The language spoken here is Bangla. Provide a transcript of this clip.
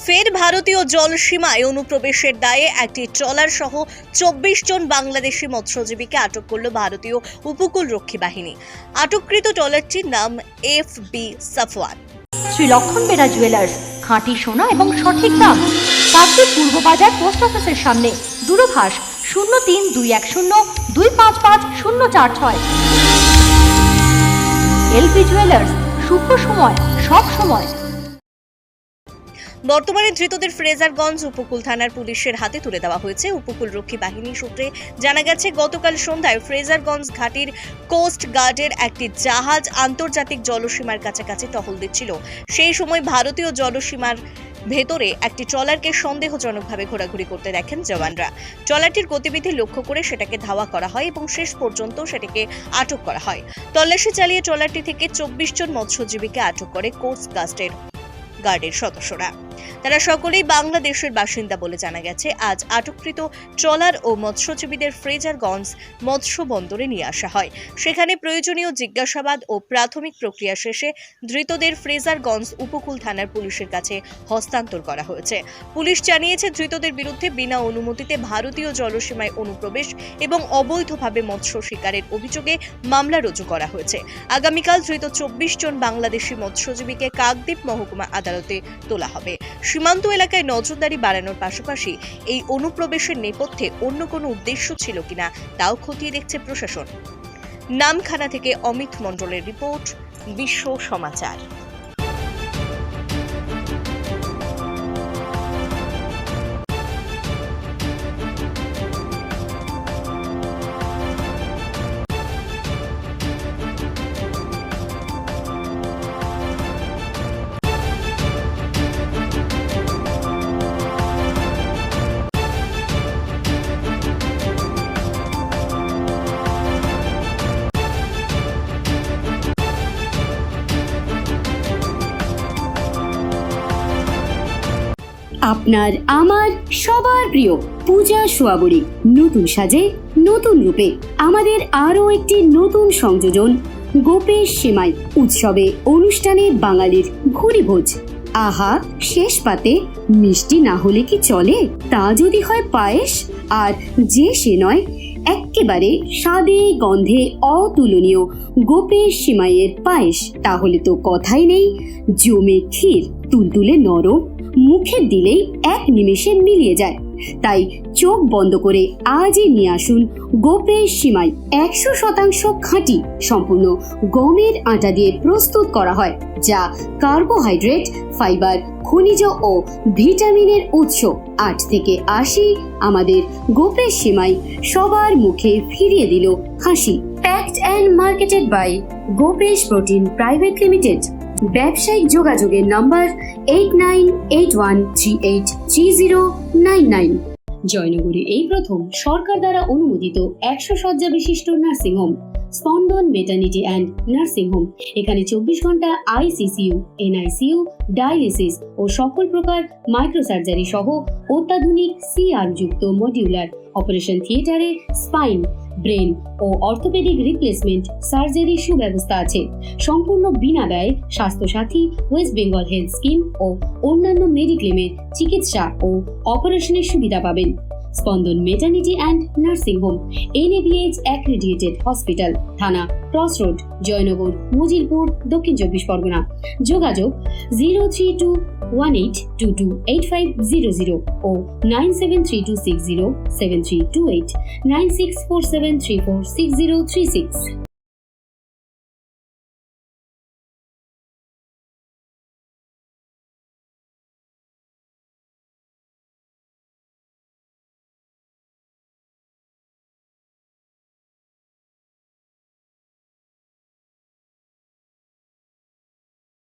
ফের ভারতীয় জলসীমায় অনুপ্রবেশের দায়ে একটি ট্রলার সহ 24 জন বাংলাদেশি মৎস্যজীবীকে আটক করল ভারতীয় উপকূল রক্ষী বাহিনী। আটককৃত ট্রলারটির নাম FB সাফওয়ান। শ্রী লক্ষণ বেরা জুয়েলার্স, খাঁটি সোনা এবং সঠিক দাম। কাকদ্বীপ পূর্ব বাজার পোস্ট অফিসের সামনে। দূরভাষ 03-210-255-046। LP জুয়েলার্স, শুভ সময় সব সময়। বর্তমানে ধৃতদের ফ্রেজারগঞ্জ উপকূল থানার পুলিশের হাতে তুলে দেওয়া হয়েছে। উপকূল রক্ষী বাহিনী সূত্রে জানা গেছে, গতকাল সন্ধ্যায় ফ্রেজারগঞ্জ ঘাটির কোস্ট গার্ডের একটি জাহাজ আন্তর্জাতিক জলসীমার কাছাকাছি টহল দিচ্ছিল। সেই সময় ভারতীয় জলসীমার ভেতরে একটি ট্রলারকে সন্দেহজনকভাবে ঘোরাঘুরি করতে দেখেন জওয়ানরা। ট্রলারটির গতিবিধি লক্ষ্য করে সেটাকে ধাওয়া করা হয় এবং শেষ পর্যন্ত সেটাকে আটক করা হয়। তল্লাশি চালিয়ে ট্রলারটি থেকে 24 জন মৎস্যজীবীকে আটক করে কোস্ট গার্ডের সদস্যরা। তারা সকলেই বাংলাদেশের বাসিন্দা বলে জানা গেছে। আজ আটককৃত ট্রলার ও মৎস্যজীবীদের ফ্রেজারগঞ্জ মৎস্য বন্দরে নিয়ে আসা হয়। সেখানে প্রয়োজনীয় জিজ্ঞাসাবাদ ও প্রাথমিক প্রক্রিয়া শেষে ধৃতদের ফ্রেজারগঞ্জ উপকূল থানার পুলিশের কাছে হস্তান্তর করা হয়েছে। পুলিশ জানিয়েছে, ধৃতদের বিরুদ্ধে বিনা অনুমতিতে ভারতীয় জলসীমায় অনুপ্রবেশ এবং অবৈধভাবে মৎস্য শিকারের অভিযোগে মামলা রুজু করা হয়েছে। আগামীকাল ধৃত 24 জন বাংলাদেশি মৎস্যজীবীকে কাকদ্বীপ মহকুমা আদালতে তোলা হবে। সীমান্ত এলাকায় নজরদারি বাড়ানোর পাশাপাশি এই অনুপ্রবেশের নেপথ্যে অন্য কোনো উদ্দেশ্য ছিল কিনা তাও খতিয়ে দেখছে প্রশাসন। নামখানা থেকে অমিত মণ্ডলের রিপোর্ট, বিশ্ব সমাচার। আপনার আমার সবার প্রিয় পূজা সোয়াবুরি নতুন সাজে নতুন রূপে আমাদের আরো একটি নতুন সংযোজন, গোপেশ সেমাই উৎসবে অনুষ্ঠানে বাঙালির ঘুরিভোজ। আহা, শেষ পাতে মিষ্টি না হলে কি চলে? তা যদি হয় পায়েস, আর যে সে নয়, এক্কেবারে স্বাদে গন্ধে অতুলনীয় গোপেশ সেমাইয়ের পায়েস, তাহলে তো কথাই নেই। জমে ক্ষীর, তুলতুলে নরম, মুখে দিলেই এক নিমেষে মিলিয়ে যায়। তাই চোখ বন্ধ করে আজই নিয়ে আসুন গোপেশ সেমাই। 100% খাঁটি, সম্পূর্ণ গমের আটা দিয়ে প্রস্তুত করা হয়, যা কার্বোহাইড্রেট, ফাইবার, খনিজ ও ভিটামিনের উৎস। 8 থেকে 80 আমাদের গোপেশ সেমাই সবার মুখে ফিরিয়ে দিল হাসি। Packed and marketed by Gopesh Protein Private Limited. ব্যবসায়িক যোগাযোগের নম্বর 8981383099। জয়নগরে এই প্রথম সরকার দ্বারা অনুমোদিত 100 শয্যা বিশিষ্ট নার্সিংহোম স্পন্দন মেটার্নিটি অ্যান্ড নার্সিং হোম। এখানে 24 ঘন্টা ICCU, NICU, ডায়ালিসিস ও সকল প্রকার মাইক্রোসার্জারি সহ অত্যাধুনিক CR যুক্ত মডিউলার অপারেশন থিয়েটারে স্পাইন, ব্রেন ও অর্থোপেডিক রিপ্লেসমেন্ট সার্জারির সুব্যবস্থা আছে। সম্পূর্ণ বিনা ব্যয় Swasthya Sathi, West Bengal health scheme ও অন্যান্য মেডিক্লেমের চিকিৎসা ও অপারেশনের সুবিধা পাবেন। Spandan maternity and nursing home, NABH accredited hospital, Thana cross road, Jaynagar, Majilpur, Dakshin 24 Pargana. যোগাযোগ 03218228500 ও 9732607328, 9647346036।